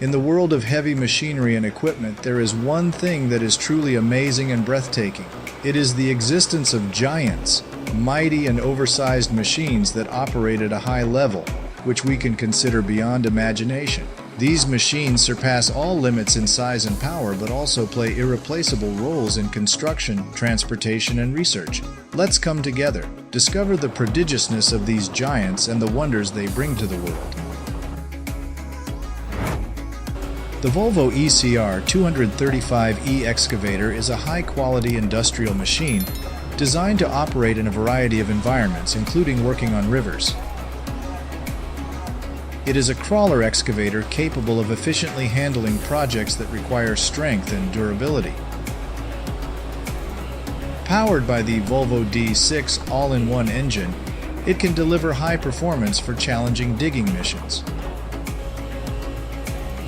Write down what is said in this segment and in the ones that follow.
In the world of heavy machinery and equipment, there is one thing that is truly amazing and breathtaking. It is the existence of giants, mighty and oversized machines that operate at a high level, which we can consider beyond imagination. These machines surpass all limits in size and power, but also play irreplaceable roles in construction, transportation, and research. Let's come together, discover the prodigiousness of these giants and the wonders they bring to the world. The Volvo ECR 235E excavator is a high-quality industrial machine designed to operate in a variety of environments, including working on rivers. It is a crawler excavator capable of efficiently handling projects that require strength and durability. Powered by the Volvo D6 all-in-one engine, it can deliver high performance for challenging digging missions.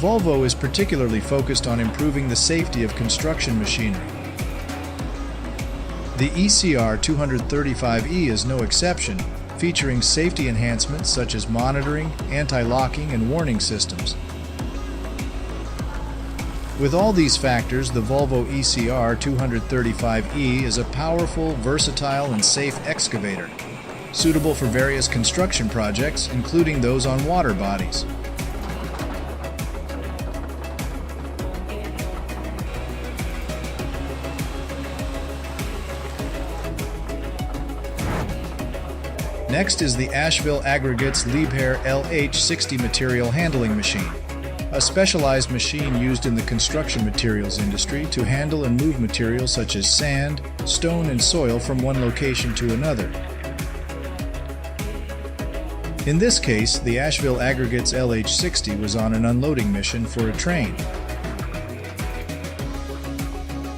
Volvo is particularly focused on improving the safety of construction machinery. The ECR 235E is no exception, featuring safety enhancements such as monitoring, anti-locking, and warning systems. With all these factors, the Volvo ECR 235E is a powerful, versatile, and safe excavator, suitable for various construction projects, including those on water bodies. Next is the Asheville Aggregates liebherr LH60 material handling machine, a specialized machine used in the construction materials industry to handle and move materials such as sand, stone, and soil from one location to another. In this case, the Asheville Aggregates LH60 was on an unloading mission for a train.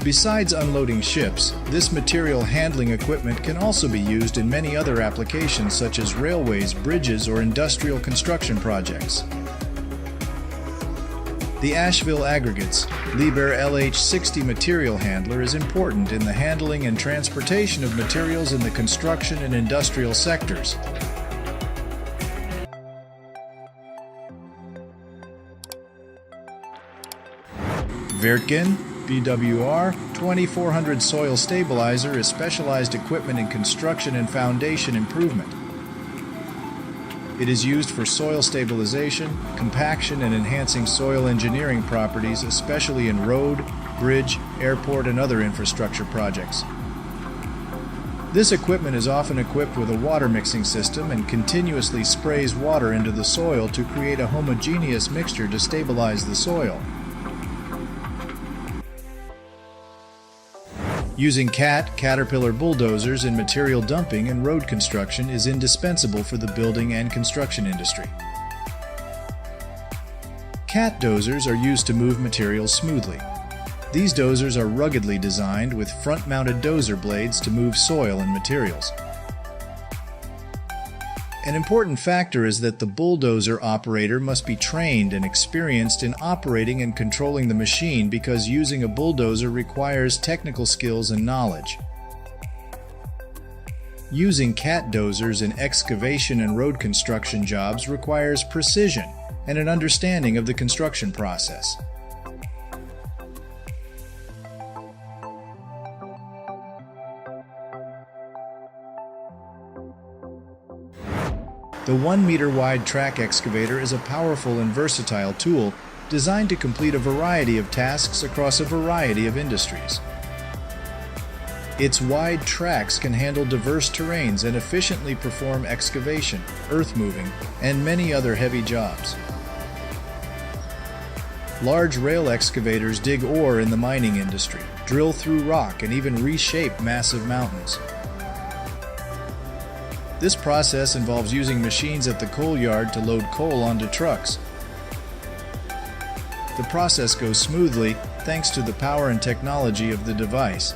Besides unloading ships, this material handling equipment can also be used in many other applications such as railways, bridges, or industrial construction projects. The Asheville Aggregates liebherr LH60 material handler is important in the handling and transportation of materials in the construction and industrial sectors. Wirtgen BWR 2400 soil stabilizer is specialized equipment in construction and foundation improvement. It is used for soil stabilization, compaction, and enhancing soil engineering properties, especially in road, bridge, airport, and other infrastructure projects. This equipment is often equipped with a water mixing system and continuously sprays water into the soil to create a homogeneous mixture to stabilize the soil. Using Caterpillar bulldozers in material dumping and road construction is indispensable for the building and construction industry. Cat dozers are used to move materials smoothly. These dozers are ruggedly designed with front-mounted dozer blades to move soil and materials. An important factor is that the bulldozer operator must be trained and experienced in operating and controlling the machine because using a bulldozer requires technical skills and knowledge. Using cat dozers in excavation and road construction jobs requires precision and an understanding of the construction process. The 1-meter-wide track excavator is a powerful and versatile tool designed to complete a variety of tasks across a variety of industries. Its wide tracks can handle diverse terrains and efficiently perform excavation, earth moving, and many other heavy jobs. Large rail excavators dig ore in the mining industry, drill through rock, and even reshape massive mountains. This process involves using machines at the coal yard to load coal onto trucks. The process goes smoothly thanks to the power and technology of the device.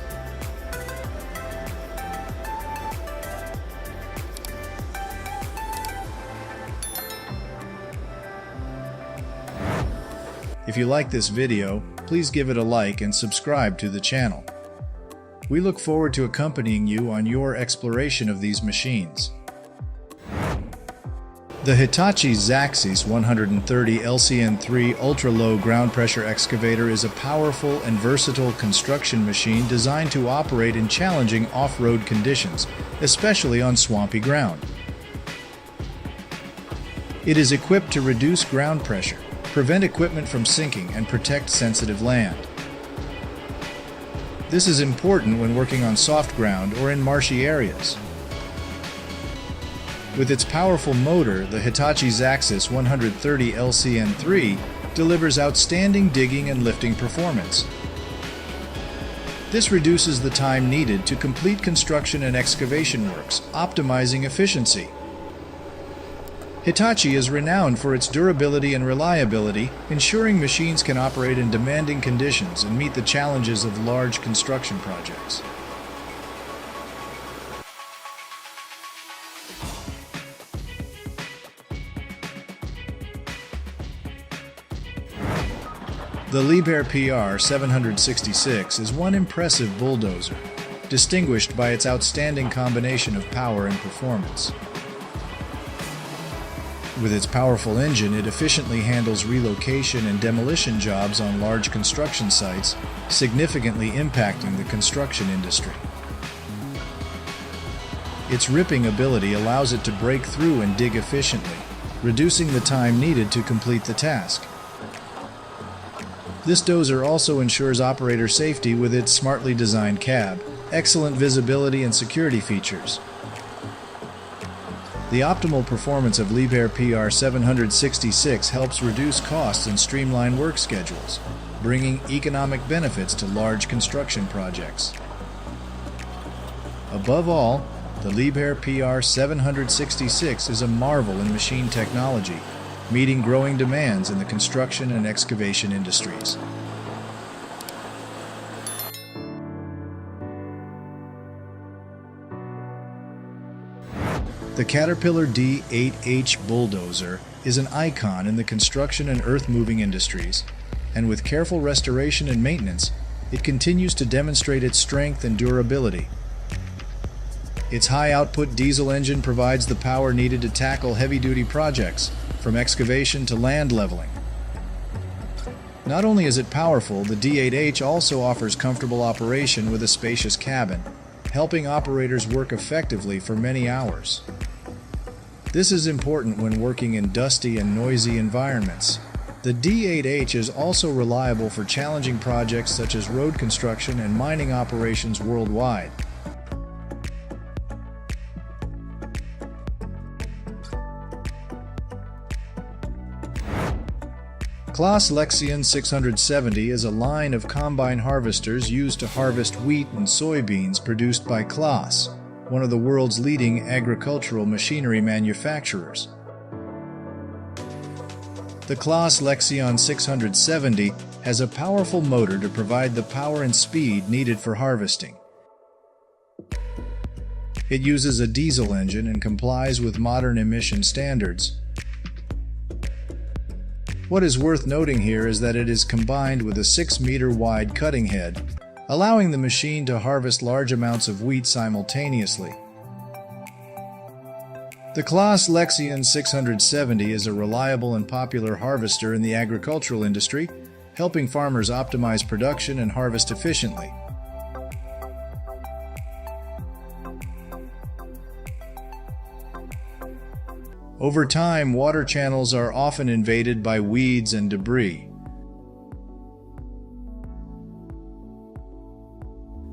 If you like this video, please give it a like and subscribe to the channel. We look forward to accompanying you on your exploration of these machines. The Hitachi Zaxis 130 LCN3 ultra-low ground pressure excavator is a powerful and versatile construction machine designed to operate in challenging off-road conditions, especially on swampy ground. It is equipped to reduce ground pressure, prevent equipment from sinking, and protect sensitive land. This is important when working on soft ground or in marshy areas. With its powerful motor, the Hitachi Zaxis 130 LCN3 delivers outstanding digging and lifting performance. This reduces the time needed to complete construction and excavation works, optimizing efficiency. Hitachi is renowned for its durability and reliability, ensuring machines can operate in demanding conditions and meet the challenges of large construction projects. The liebherr PR 766 is one impressive bulldozer, distinguished by its outstanding combination of power and performance. With its powerful engine, it efficiently handles relocation and demolition jobs on large construction sites, significantly impacting the construction industry. Its ripping ability allows it to break through and dig efficiently, reducing the time needed to complete the task. This dozer also ensures operator safety with its smartly designed cab, excellent visibility, and security features. The optimal performance of liebherr PR 766 helps reduce costs and streamline work schedules, bringing economic benefits to large construction projects. Above all, the liebherr PR 766 is a marvel in machine technology, meeting growing demands in the construction and excavation industries. The Caterpillar D8H bulldozer is an icon in the construction and earth-moving industries, and with careful restoration and maintenance, it continues to demonstrate its strength and durability. Its high-output diesel engine provides the power needed to tackle heavy-duty projects, from excavation to land leveling. Not only is it powerful, the D8H also offers comfortable operation with a spacious cabin, helping operators work effectively for many hours. This is important when working in dusty and noisy environments. The D8H is also reliable for challenging projects such as road construction and mining operations worldwide. Claas Lexion 670 is a line of combine harvesters used to harvest wheat and soybeans produced by Claas, one of the world's leading agricultural machinery manufacturers. The Claas Lexion 670 has a powerful motor to provide the power and speed needed for harvesting. It uses a diesel engine and complies with modern emission standards. What is worth noting here is that it is combined with a 6-meter wide cutting head, allowing the machine to harvest large amounts of wheat simultaneously. The Claas Lexion 670 is a reliable and popular harvester in the agricultural industry, helping farmers optimize production and harvest efficiently. Over time, water channels are often invaded by weeds and debris.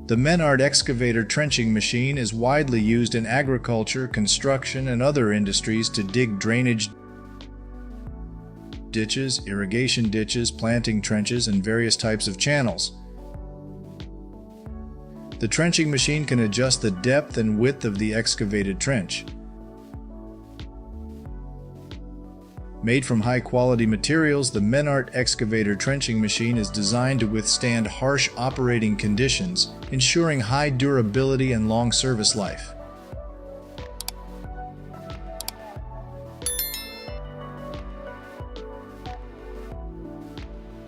The Menard excavator trenching machine is widely used in agriculture, construction, and other industries to dig drainage ditches, irrigation ditches, planting trenches, and various types of channels. The trenching machine can adjust the depth and width of the excavated trench. Made from high-quality materials, the Menard excavator trenching machine is designed to withstand harsh operating conditions, ensuring high durability and long service life.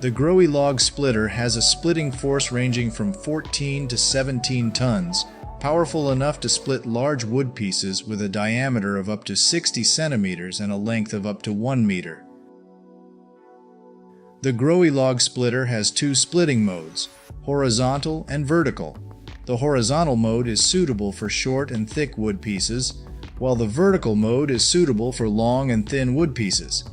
The Growy log splitter has a splitting force ranging from 14 to 17 tons, powerful enough to split large wood pieces with a diameter of up to 60 centimeters and a length of up to 1 meter. The Growy log splitter has two splitting modes, horizontal and vertical. The horizontal mode is suitable for short and thick wood pieces, while the vertical mode is suitable for long and thin wood pieces.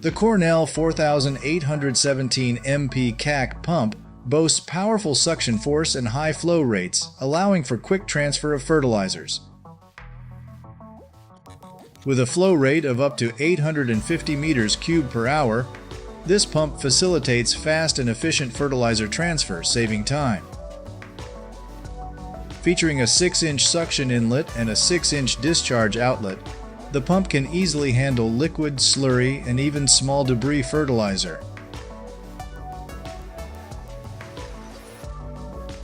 The Cornell 4817 MP CAC pump boasts powerful suction force and high flow rates, allowing for quick transfer of fertilizers. With a flow rate of up to 850 meters cubed per hour, this pump facilitates fast and efficient fertilizer transfer, saving time. Featuring a 6-inch suction inlet and a 6-inch discharge outlet, the pump can easily handle liquid, slurry, and even small debris fertilizer.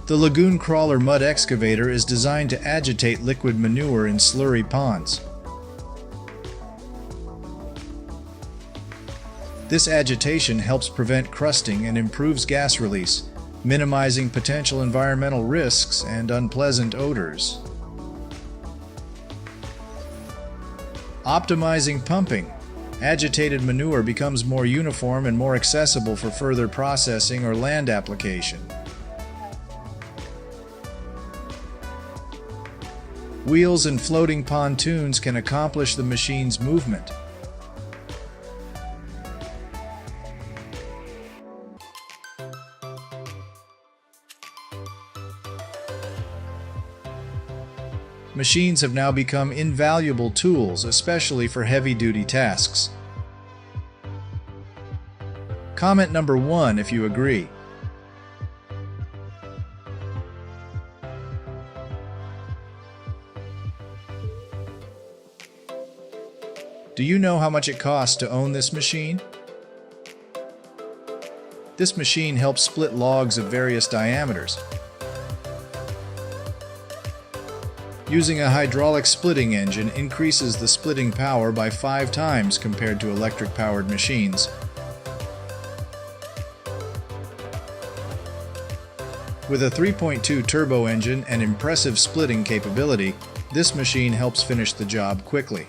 The Lagoon Crawler mud excavator is designed to agitate liquid manure in slurry ponds. This agitation helps prevent crusting and improves gas release, minimizing potential environmental risks and unpleasant odors. Optimizing pumping. Agitated manure becomes more uniform and more accessible for further processing or land application. Wheels and floating pontoons can accomplish the machine's movement. Machines have now become invaluable tools, especially for heavy-duty tasks. Comment number 1 if you agree. Do you know how much it costs to own this machine? This machine helps split logs of various diameters. Using a hydraulic splitting engine increases the splitting power by 5 times compared to electric-powered machines. With a 3.2 turbo engine and impressive splitting capability, this machine helps finish the job quickly.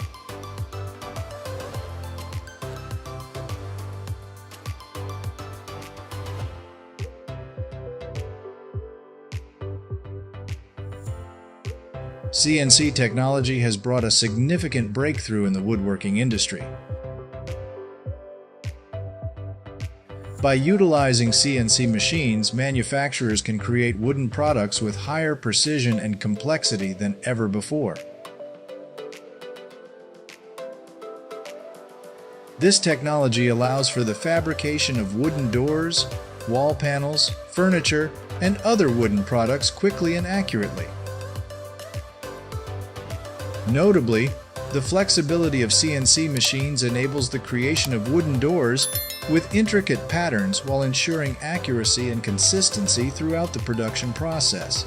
CNC technology has brought a significant breakthrough in the woodworking industry. By utilizing CNC machines, manufacturers can create wooden products with higher precision and complexity than ever before. This technology allows for the fabrication of wooden doors, wall panels, furniture, and other wooden products quickly and accurately. Notably, the flexibility of CNC machines enables the creation of wooden doors with intricate patterns while ensuring accuracy and consistency throughout the production process.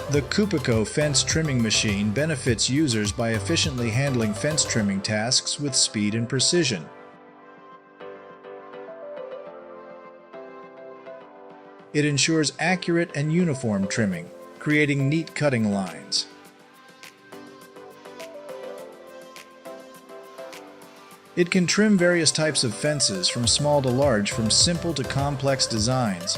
The Cupico fence trimming machine benefits users by efficiently handling fence trimming tasks with speed and precision. It ensures accurate and uniform trimming, creating neat cutting lines. It can trim various types of fences from small to large, from simple to complex designs.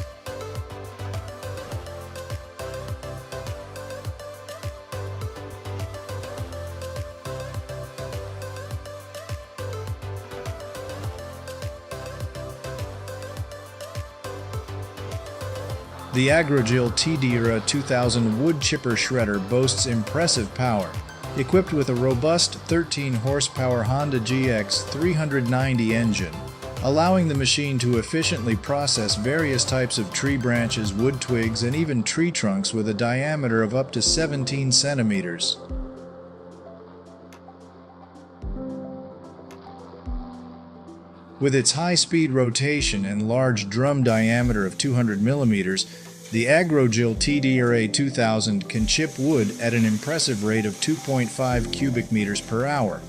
The Agrogil TDERA 2000 wood chipper shredder boasts impressive power. Equipped with a robust 13-horsepower Honda GX 390 engine, allowing the machine to efficiently process various types of tree branches, wood twigs, and even tree trunks with a diameter of up to 17 centimeters. With its high-speed rotation and large drum diameter of 200 millimeters, the AgroGill TDRA 2000 can chip wood at an impressive rate of 2.5 cubic meters per hour.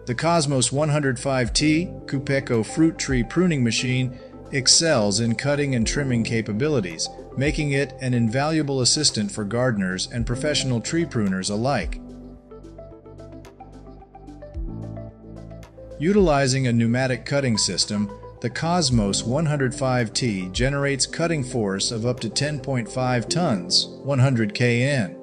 The Cosmos 105T Coupeco fruit tree pruning machine excels in cutting and trimming capabilities, making it an invaluable assistant for gardeners and professional tree pruners alike. Utilizing a pneumatic cutting system, the Cosmos 105T generates cutting force of up to 10.5 tons, 100 kN.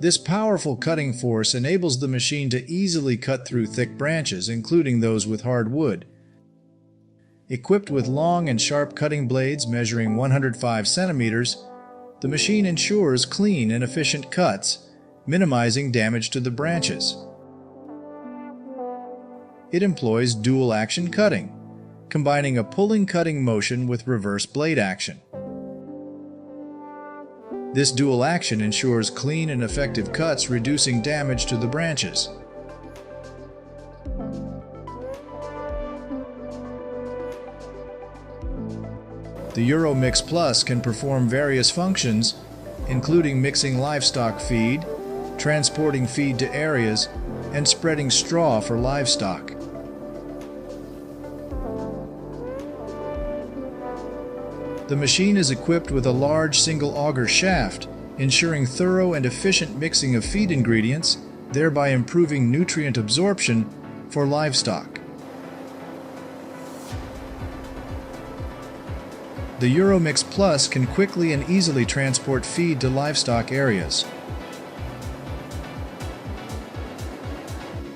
This powerful cutting force enables the machine to easily cut through thick branches, including those with hard wood. Equipped with long and sharp cutting blades measuring 105 centimeters, the machine ensures clean and efficient cuts, minimizing damage to the branches. It employs dual-action cutting, combining a pulling cutting motion with reverse blade action. This dual action ensures clean and effective cuts, reducing damage to the branches. The EuroMix Plus can perform various functions, including mixing livestock feed, transporting feed to areas, and spreading straw for livestock. The machine is equipped with a large single auger shaft, ensuring thorough and efficient mixing of feed ingredients, thereby improving nutrient absorption for livestock. The EuroMix Plus can quickly and easily transport feed to livestock areas.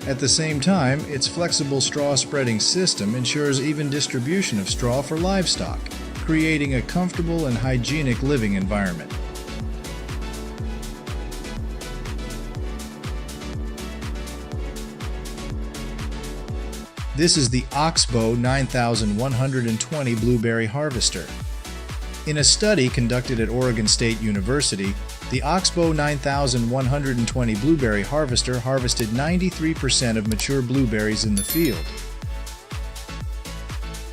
At the same time, its flexible straw spreading system ensures even distribution of straw for livestock, creating a comfortable and hygienic living environment. This is the Oxbow 9120 blueberry harvester. In a study conducted at Oregon State University, the Oxbow 9120 blueberry harvester harvested 93% of mature blueberries in the field.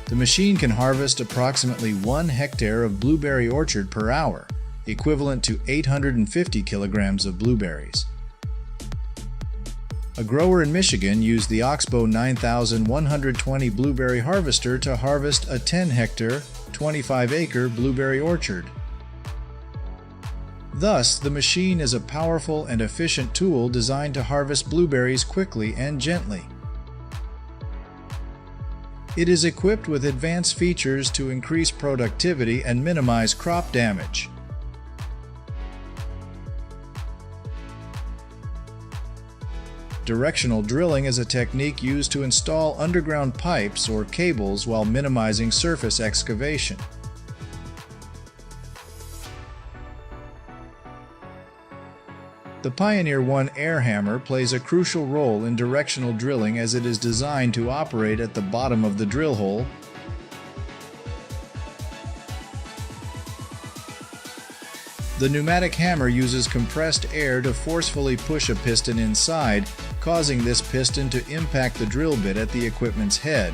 The machine can harvest approximately 1 hectare of blueberry orchard per hour, equivalent to 850 kilograms of blueberries. A grower in Michigan used the Oxbow 9120 blueberry harvester to harvest a 10-hectare, 25-acre blueberry orchard. Thus, the machine is a powerful and efficient tool designed to harvest blueberries quickly and gently. It is equipped with advanced features to increase productivity and minimize crop damage. Directional drilling is a technique used to install underground pipes or cables while minimizing surface excavation. The Pioneer 1 air hammer plays a crucial role in directional drilling as it is designed to operate at the bottom of the drill hole. The pneumatic hammer uses compressed air to forcefully push a piston inside, causing this piston to impact the drill bit at the equipment's head.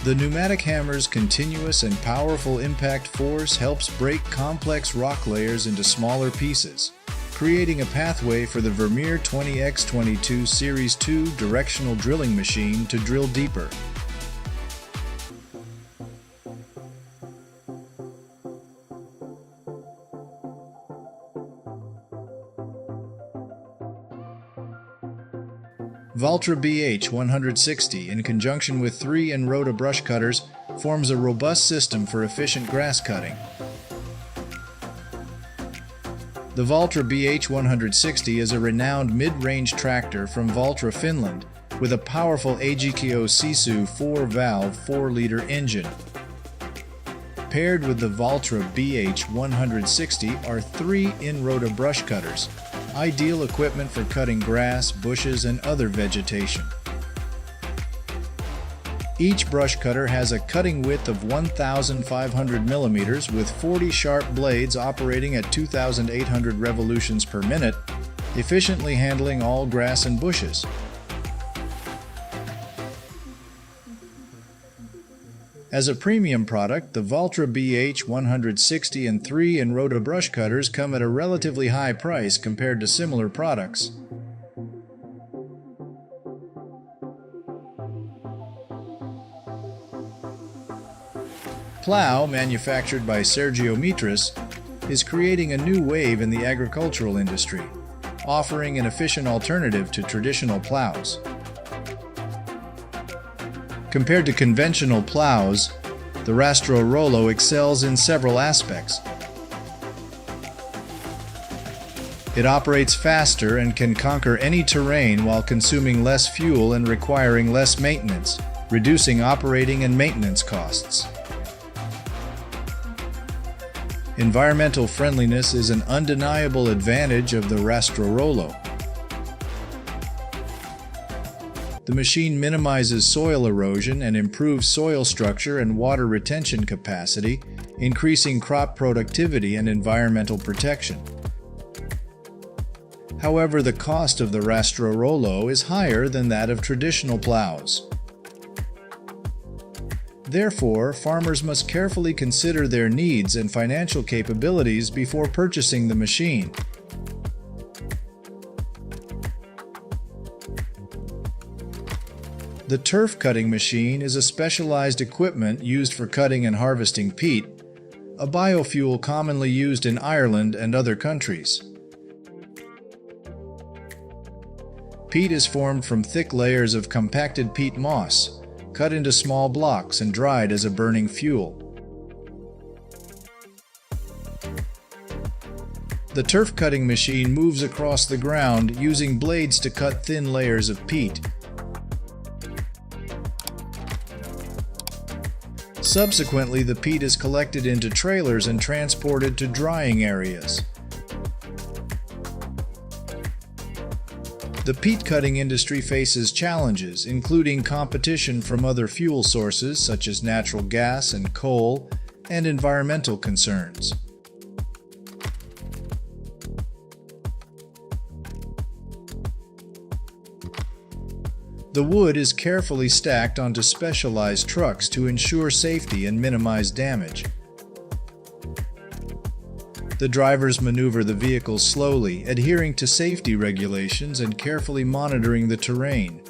The pneumatic hammer's continuous and powerful impact force helps break complex rock layers into smaller pieces, creating a pathway for the Vermeer 20X22 Series 2 directional drilling machine to drill deeper. Valtra BH 160, in conjunction with 3 Enrota brush cutters, forms a robust system for efficient grass cutting. The Valtra BH 160 is a renowned mid-range tractor from Valtra, Finland, with a powerful AGKO Sisu 4-valve 4-liter engine. Paired with the Valtra BH 160 are 3 Enrota brush cutters, ideal equipment for cutting grass, bushes, and other vegetation. Each brush cutter has a cutting width of 1,500 millimeters with 40 sharp blades operating at 2,800 revolutions per minute, efficiently handling all grass and bushes. As a premium product, the Valtra BH 160 and 3 in Rota brush cutters come at a relatively high price compared to similar products. Plow, manufactured by Sergio Mitras, is creating a new wave in the agricultural industry, offering an efficient alternative to traditional plows. Compared to conventional plows, the Rastro Rollo excels in several aspects. It operates faster and can conquer any terrain while consuming less fuel and requiring less maintenance, reducing operating and maintenance costs. Environmental friendliness is an undeniable advantage of the Rastro Rollo. The machine minimizes soil erosion and improves soil structure and water retention capacity, increasing crop productivity and environmental protection. However, the cost of the Rastro Rollo is higher than that of traditional plows. Therefore, farmers must carefully consider their needs and financial capabilities before purchasing the machine. The turf cutting machine is a specialized equipment used for cutting and harvesting peat, a biofuel commonly used in Ireland and other countries. Peat is formed from thick layers of compacted peat moss, cut into small blocks and dried as a burning fuel. The turf cutting machine moves across the ground using blades to cut thin layers of peat. Subsequently, the peat is collected into trailers and transported to drying areas. The peat cutting industry faces challenges, including competition from other fuel sources such as natural gas and coal, and environmental concerns. The wood is carefully stacked onto specialized trucks to ensure safety and minimize damage. The drivers maneuver the vehicle slowly, adhering to safety regulations and carefully monitoring the terrain.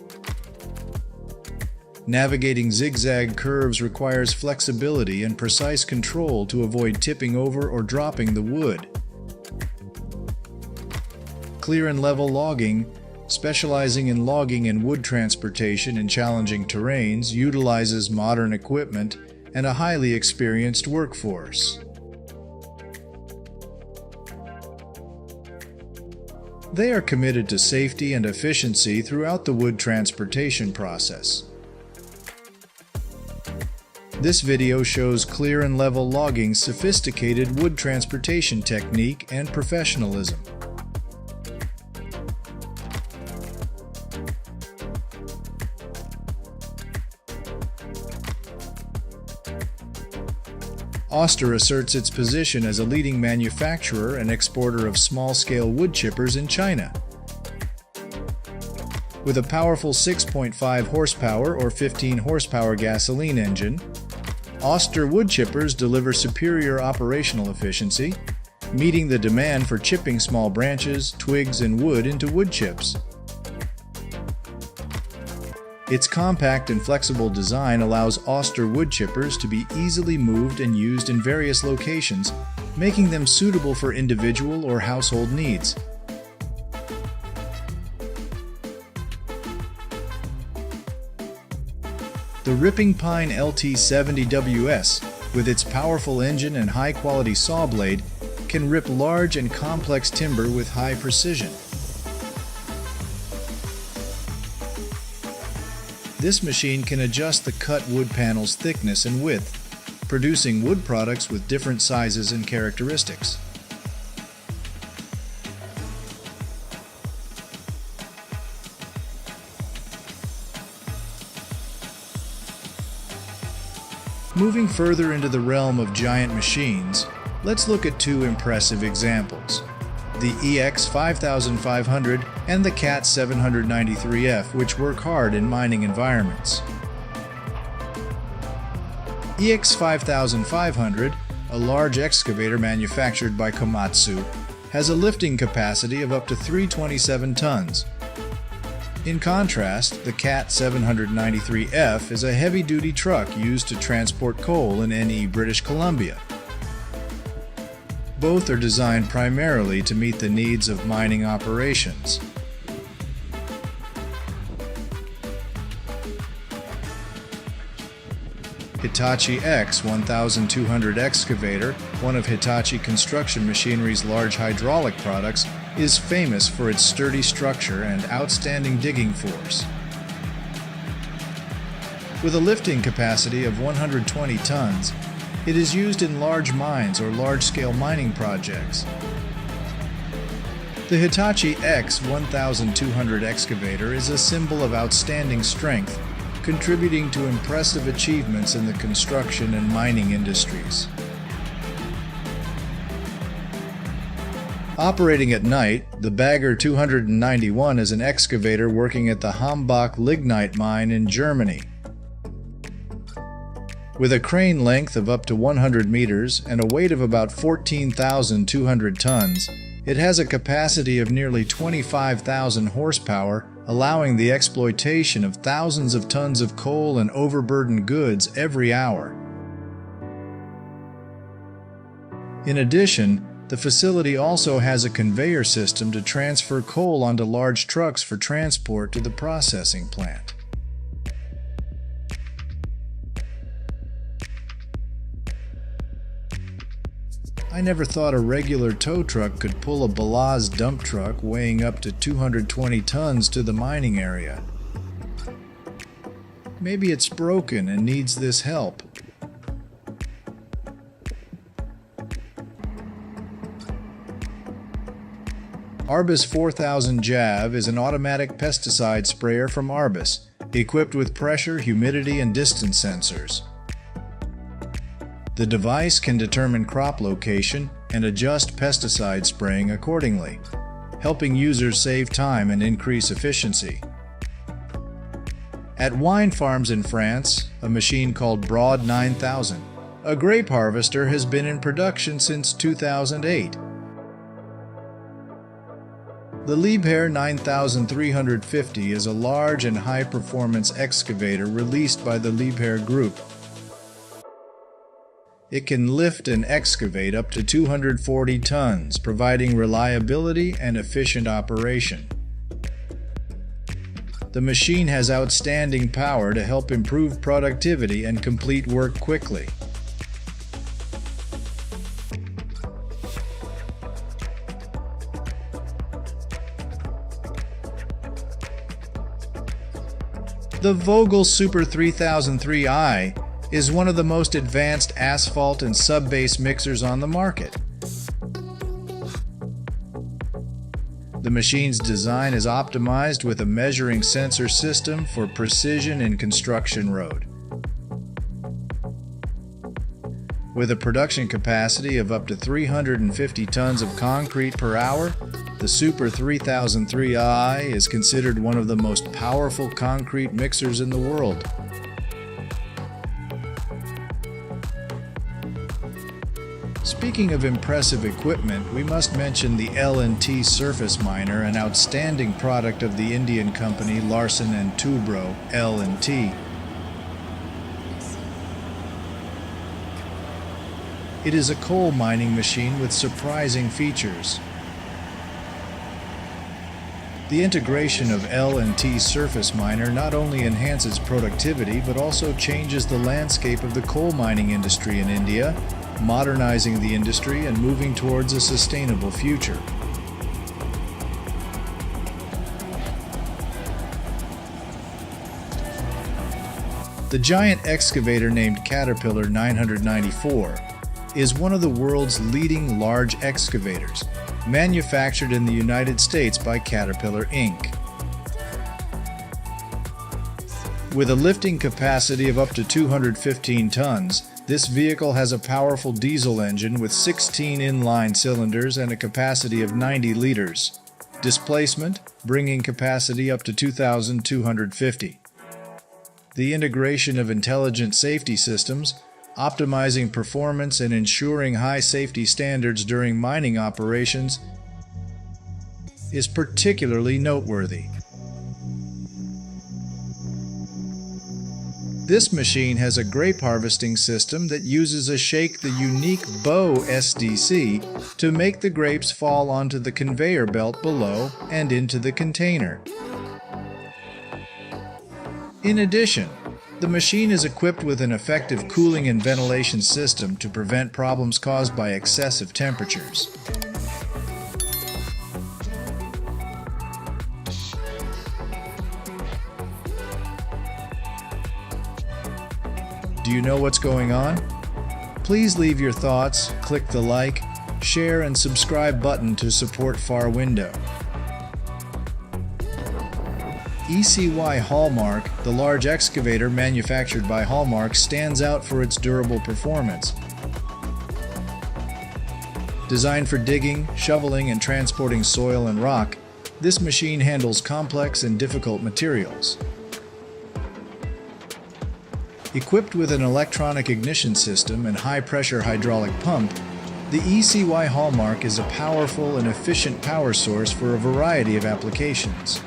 Navigating zigzag curves requires flexibility and precise control to avoid tipping over or dropping the wood. Clear and level logging, specializing in logging and wood transportation in challenging terrains, utilizes modern equipment and a highly experienced workforce. They are committed to safety and efficiency throughout the wood transportation process. This video shows clear and level logging's sophisticated wood transportation technique and professionalism. Oster asserts its position as a leading manufacturer and exporter of small-scale wood chippers in China. With a powerful 6.5 horsepower or 15 horsepower gasoline engine, Oster wood chippers deliver superior operational efficiency, meeting the demand for chipping small branches, twigs, and wood into wood chips. Its compact and flexible design allows Oster wood chippers to be easily moved and used in various locations, making them suitable for individual or household needs. The Ripping Pine LT70WS, with its powerful engine and high-quality saw blade, can rip large and complex timber with high precision. This machine can adjust the cut wood panel's thickness and width, producing wood products with different sizes and characteristics. Moving further into the realm of giant machines, let's look at two impressive examples: the EX 5500 and the CAT 793F, which work hard in mining environments. EX 5500, a large excavator manufactured by Komatsu, has a lifting capacity of up to 327 tons. In contrast, the CAT 793F is a heavy-duty truck used to transport coal in NE British Columbia. Both are designed primarily to meet the needs of mining operations. Hitachi X 1200 excavator, one of Hitachi Construction Machinery's large hydraulic products, is famous for its sturdy structure and outstanding digging force. With a lifting capacity of 120 tons, it is used in large mines or large-scale mining projects. The Hitachi X 1200 excavator is a symbol of outstanding strength, contributing to impressive achievements in the construction and mining industries. Operating at night, the Bagger 291 is an excavator working at the Hambach lignite mine in Germany. With a crane length of up to 100 meters and a weight of about 14,200 tons, it has a capacity of nearly 25,000 horsepower, allowing the exploitation of thousands of tons of coal and overburdened goods every hour. In addition, the facility also has a conveyor system to transfer coal onto large trucks for transport to the processing plant. I never thought a regular tow truck could pull a Balaz dump truck weighing up to 220 tons to the mining area. Maybe it's broken and needs this help. Arbus 4000 JAV is an automatic pesticide sprayer from Arbus, equipped with pressure, humidity, and distance sensors. The device can determine crop location and adjust pesticide spraying accordingly, helping users save time and increase efficiency. At wine farms in France, a machine called Broad 9000, a grape harvester, has been in production since 2008. The Liebherr 9350 is a large and high-performance excavator released by the Liebherr Group. It can lift and excavate up to 240 tons, providing reliability and efficient operation. The machine has outstanding power to help improve productivity and complete work quickly. The Vogel Super 3003i is one of the most advanced asphalt and sub-base mixers on the market. The machine's design is optimized with a measuring sensor system for precision in construction road. With a production capacity of up to 350 tons of concrete per hour, the Super 3003i is considered one of the most powerful concrete mixers in the world. Speaking of impressive equipment, we must mention the L&T surface miner, an outstanding product of the Indian company Larsen & Toubro, L&T. It is a coal mining machine with surprising features. The integration of L&T surface miner not only enhances productivity but also changes the landscape of the coal mining industry in India, modernizing the industry and moving towards a sustainable future. The giant excavator named Caterpillar 994 is one of the world's leading large excavators, manufactured in the United States by Caterpillar Inc. With a lifting capacity of up to 215 tons, this vehicle has a powerful diesel engine with 16 inline cylinders and a capacity of 90 liters. Displacement, bringing capacity up to 2,250. The integration of intelligent safety systems, optimizing performance and ensuring high safety standards during mining operations, is particularly noteworthy. This machine has a grape harvesting system that uses a shake the unique bow SDC to make the grapes fall onto the conveyor belt below and into the container. In addition, the machine is equipped with an effective cooling and ventilation system to prevent problems caused by excessive temperatures. Do you know what's going on? Please leave your thoughts, click the like, share, and subscribe button to support Far Window. ECY Hallmark, the large excavator manufactured by Hallmark, stands out for its durable performance. Designed for digging, shoveling, and transporting soil and rock, this machine handles complex and difficult materials. Equipped with an electronic ignition system and high-pressure hydraulic pump, the ECY Hallmark is a powerful and efficient power source for a variety of applications.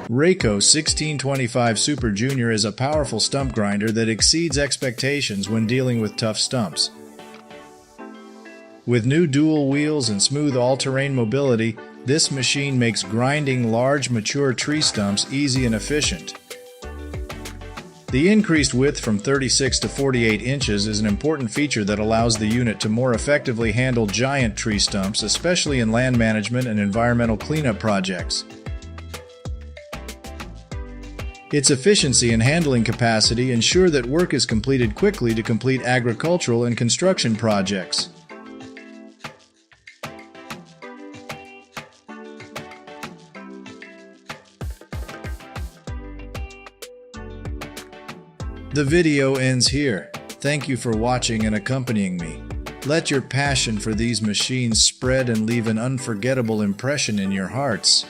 Rayco 1625 Super Junior is a powerful stump grinder that exceeds expectations when dealing with tough stumps. With new dual wheels and smooth all-terrain mobility, this machine makes grinding large, mature tree stumps easy and efficient. The increased width from 36 to 48 inches is an important feature that allows the unit to more effectively handle giant tree stumps, especially in land management and environmental cleanup projects. Its efficiency and handling capacity ensure that work is completed quickly to complete agricultural and construction projects. The video ends here. Thank you for watching and accompanying me. Let your passion for these machines spread and leave an unforgettable impression in your hearts.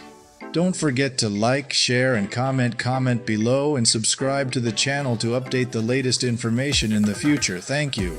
Don't forget to like, share, and comment below, and subscribe to the channel to update the latest information in the future. Thank you.